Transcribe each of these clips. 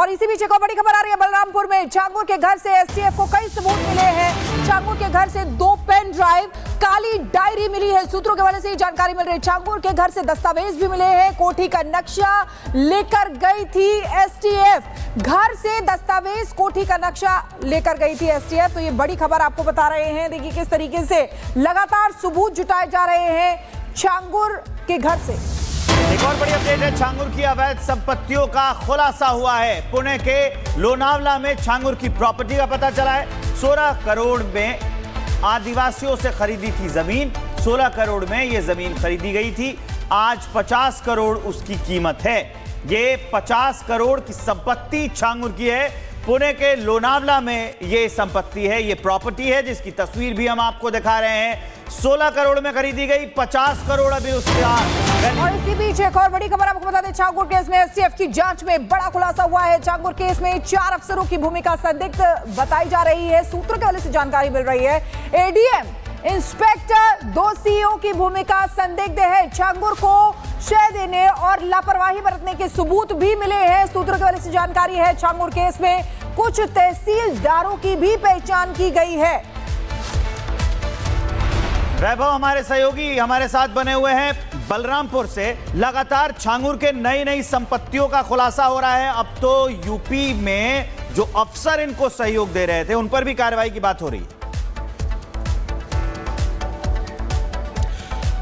और इसी बीच एक और बड़ी खबर आ रही है बलरामपुर में। छांगुर के घर से एसटीएफ को कई सबूत मिले हैं। छांगुर के घर से 2 पेन ड्राइव, काली डायरी मिली है। सूत्रों के हवाले से जानकारी मिल रही है। छांगुर के घर से दस्तावेज भी मिले हैं। कोठी का नक्शा लेकर गई थी एसटीएफ। घर से दस्तावेज, कोठी का नक्शा लेकर गई थी एसटीएफ। तो ये बड़ी खबर आपको बता रहे हैं। देखिए किस तरीके से लगातार सबूत जुटाए जा रहे हैं छांगुर के घर से। एक और बड़ी अपडेट है। छांगुर की अवैध संपत्तियों का खुलासा हुआ है। पुणे के लोनावला में छांगुर की प्रॉपर्टी का पता चला है। 16 करोड़ में आदिवासियों से खरीदी थी जमीन। 16 करोड़ में यह जमीन खरीदी गई थी। आज 50 करोड़ उसकी कीमत है। ये 50 करोड़ की संपत्ति छांगुर की है। पुणे के लोनावला में यह संपत्ति है, यह प्रॉपर्टी है, जिसकी तस्वीर भी हम आपको दिखा रहे हैं। 16 करोड़ में खरीदी गई, 50 करोड़ अभी उसके। और इसी बीच एक और बड़ी खबर आपको बता दें। छांगुर केस में एसटीएफ की जांच में बड़ा खुलासा हुआ है। छांगुर केस में 4 अफसरों की भूमिका संदिग्ध बताई जा रही है। सूत्रों के हवाले से जानकारी मिल रही है। एडीएम, इंस्पेक्टर, 2 सीईओ की भूमिका संदिग्ध है। छांगुर को शय देने और लापरवाही बरतने के सबूत भी मिले हैं। सूत्रों के हवाले से जानकारी है। छांगुर केस में कुछ तहसीलदारों की भी पहचान की गई है। वैभव हमारे सहयोगी हमारे साथ बने हुए हैं बलरामपुर से। लगातार छांगुर के नई संपत्तियों का खुलासा हो रहा है। अब तो यूपी में जो अफसर इनको सहयोग दे रहे थे उन पर भी कार्रवाई की बात हो रही है।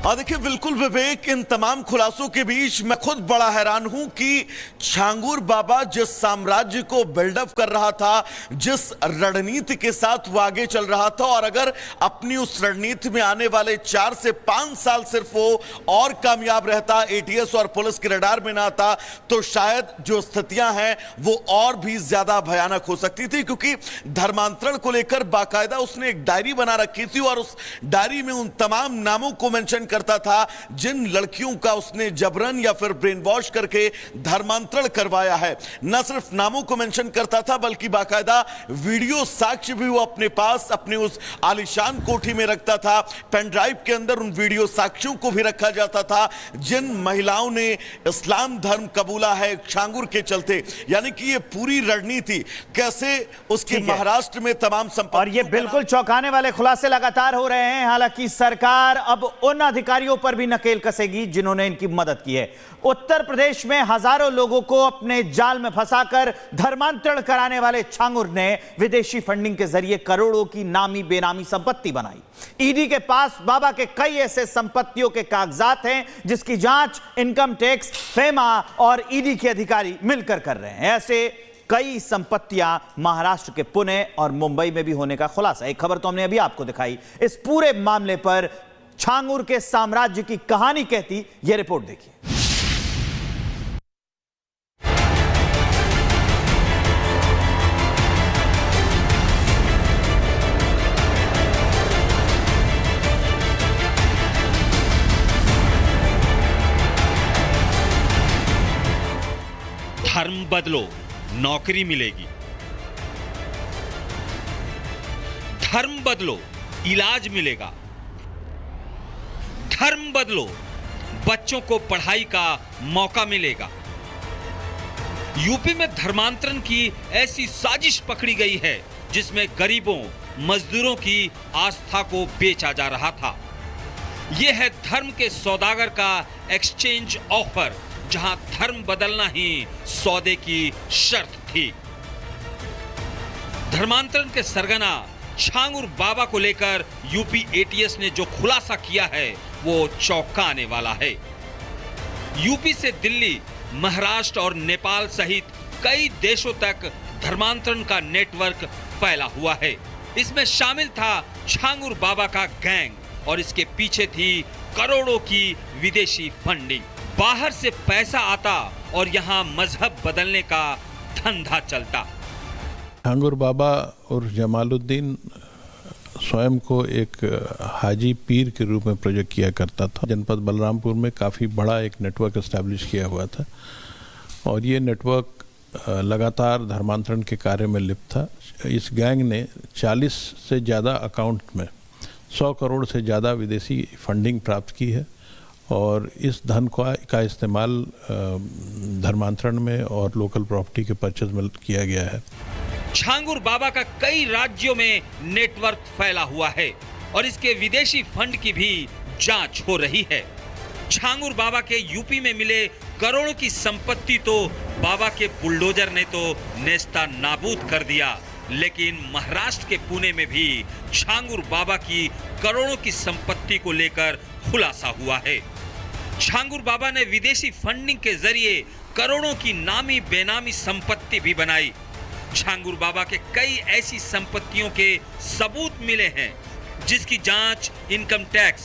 देखिए बिल्कुल विवेक, इन तमाम खुलासों के बीच मैं खुद बड़ा हैरान हूं कि छांगुर बाबा जिस साम्राज्य को बिल्डअप कर रहा था, जिस रणनीति के साथ वो आगे चल रहा था, और अगर अपनी उस रणनीति में आने वाले 4 से 5 साल सिर्फ वो और कामयाब रहता, एटीएस और पुलिस के रडार में ना आता, तो शायद जो स्थितियां हैं वो और भी ज्यादा भयानक हो सकती थी। क्योंकि धर्मांतरण को लेकर बाकायदा उसने एक डायरी बना रखी थी और उस डायरी में उन तमाम नामों को मेंशन करता था जिन लड़कियों का उसने जबरन या फिर ब्रेन वॉश करके धर्मांतरण करवाया है। न सिर्फ नामों को मेंशन करता था बल्कि बाकायदा वीडियो साक्ष्य भी वो अपने पास अपने उस आलिशान कोठी में रखता था। पेन ड्राइव के अंदर उन वीडियो साक्ष्यों को भी रखा जाता था जिन महिलाओं ने इस्लाम धर्म कबूला है छांगुर के चलते। यानी कि ये पूरी रणनीति कैसे उसके महाराष्ट्र में तमाम संपत्ति। और ये बिल्कुल चौंकाने वाले खुलासे लगातार हो रहे हैं। हालांकि सरकार अब उन अधिकारियों पर भी नकेल कसेगी जिन्होंने इनकी मदद की है। उत्तर प्रदेश में हजारों लोगों को अपने जाल में फंसाकर धर्मांतरण कराने वाले छांगुर ने विदेशी फंडिंग के जरिए करोड़ों की नामी बेनामी संपत्ति बनाई। ईडी के पास बाबा के कई ऐसे संपत्तियों के कागजात हैं जिसकी जांच इनकम टैक्स, फेमा और ईडी के अधिकारी मिलकर कर रहे हैं। ऐसे कई संपत्तियां महाराष्ट्र के पुणे और मुंबई में भी होने का खुलासा। एक खबर तो हमने अभी आपको दिखाई। इस पूरे मामले पर छांगुर के साम्राज्य की कहानी कहती यह रिपोर्ट देखिए। धर्म बदलो, नौकरी मिलेगी। धर्म बदलो, इलाज मिलेगा। धर्म बदलो, बच्चों को पढ़ाई का मौका मिलेगा। यूपी में धर्मांतरण की ऐसी साजिश पकड़ी गई है जिसमें गरीबों, मजदूरों की आस्था को बेचा जा रहा था। यह है धर्म के सौदागर का एक्सचेंज ऑफर, जहां धर्म बदलना ही सौदे की शर्त थी। धर्मांतरण के सरगना छांगुर बाबा को लेकर यूपी एटीएस ने जो खुलासा किया है वो चौंकाने वाला है। यूपी से दिल्ली, महाराष्ट्र और नेपाल सहित कई देशों तक धर्मांतरण का नेटवर्क फैला हुआ है। इसमें शामिल था छांगुर बाबा का गैंग और इसके पीछे थी करोड़ों की विदेशी फंडिंग। बाहर से पैसा आता और यहां मजहब बदलने का धंधा चलता। छांगुर बाबा और जमालुद्दीन स्वयं को एक हाजी पीर के रूप में प्रोजेक्ट किया करता था। जनपद बलरामपुर में काफ़ी बड़ा एक नेटवर्क एस्टैब्लिश किया हुआ था और ये नेटवर्क लगातार धर्मांतरण के कार्य में लिप्त था। इस गैंग ने 40 से ज़्यादा अकाउंट में 100 करोड़ से ज़्यादा विदेशी फंडिंग प्राप्त की है और इस धन का इस्तेमाल धर्मांतरण में और लोकल प्रॉपर्टी के परचेज में किया गया है। छांगुर बाबा का कई राज्यों में नेटवर्क फैला हुआ है और इसके विदेशी फंड की भी जांच हो रही है। छांगुर बाबा के यूपी में मिले करोड़ों की संपत्ति तो बाबा के बुलडोजर ने तो नेस्ता नाबूद कर दिया, लेकिन महाराष्ट्र के पुणे में भी छांगुर बाबा की करोड़ों की संपत्ति को लेकर खुलासा हुआ है। छांगुर बाबा ने विदेशी फंडिंग के जरिए करोड़ों की नामी बेनामी संपत्ति भी बनाई। छांगुर बाबा के कई ऐसी संपत्तियों के सबूत मिले हैं जिसकी जांच इनकम टैक्स,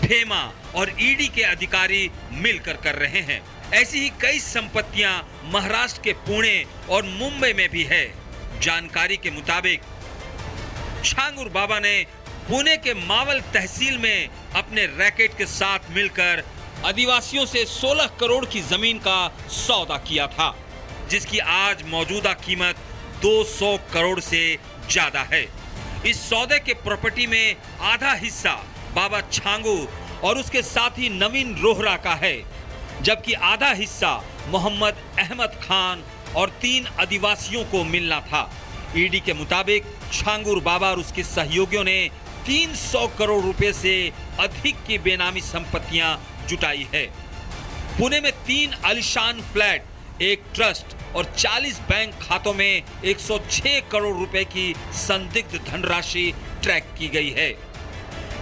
फेमा और ईडी के अधिकारी मिलकर कर रहे हैं। ऐसी ही कई संपत्तियां महाराष्ट्र के पुणे और मुंबई में भी है। जानकारी के मुताबिक छांगुर बाबा ने पुणे के मावल तहसील में अपने रैकेट के साथ मिलकर आदिवासियों से 16 करोड़ की जमीन का सौदा किया था, जिसकी आज मौजूदा कीमत 200 करोड़ से ज्यादा है। इस सौदे के प्रॉपर्टी में आधा हिस्सा बाबा छांगुर और उसके साथी नवीन रोहरा का है, जबकि आधा हिस्सा मोहम्मद अहमद खान और 3 आदिवासियों को मिलना था। ईडी के मुताबिक छांगुर बाबा और उसके सहयोगियों ने 300 करोड़ रुपए से अधिक की बेनामी संपत्तियां जुटाई है। पुणे में 3 आलीशान फ्लैट, एक ट्रस्ट और 40 बैंक खातों में 106 करोड़ रुपए की संदिग्ध धनराशि ट्रैक की गई है।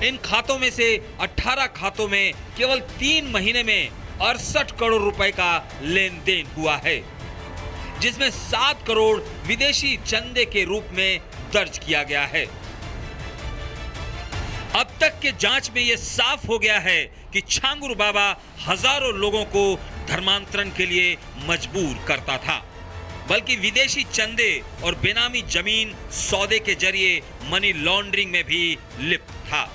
इन खातों में से 18 खातों में केवल 3 महीने में 68 करोड़ रुपए का लेन देन हुआ है, जिसमें 7 करोड़ विदेशी चंदे के रूप में दर्ज किया गया है। अब तक के जांच में यह साफ हो गया है कि छांगुर बाबा हजारों लोगों को धर्मांतरण के लिए मजबूर करता था, बल्कि विदेशी चंदे और बेनामी जमीन सौदे के जरिए मनी लॉन्ड्रिंग में भी लिप्त था।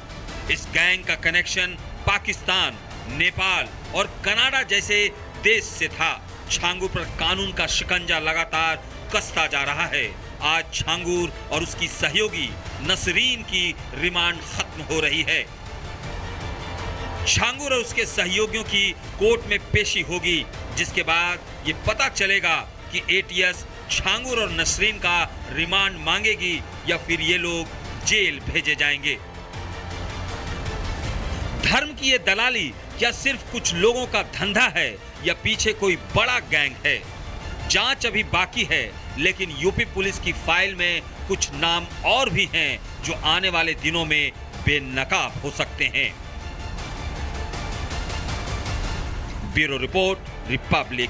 इस गैंग का कनेक्शन पाकिस्तान, नेपाल और कनाडा जैसे देश से था। छांगुर पर कानून का शिकंजा लगातार कसता जा रहा है। आज छांगुर और उसकी सहयोगी नसरीन की रिमांड खत्म हो रही है। छांगुर और उसके सहयोगियों की कोर्ट में पेशी होगी, जिसके बाद ये पता चलेगा कि एटीएस छांगुर और नसरीन का रिमांड मांगेगी या फिर ये लोग जेल भेजे जाएंगे। धर्म की ये दलाली क्या सिर्फ कुछ लोगों का धंधा है या पीछे कोई बड़ा गैंग है? जांच अभी बाकी है, लेकिन यूपी पुलिस की फाइल में कुछ नाम और भी हैं जो आने वाले दिनों में बेनकाब हो सकते हैं। Bureau report, Republic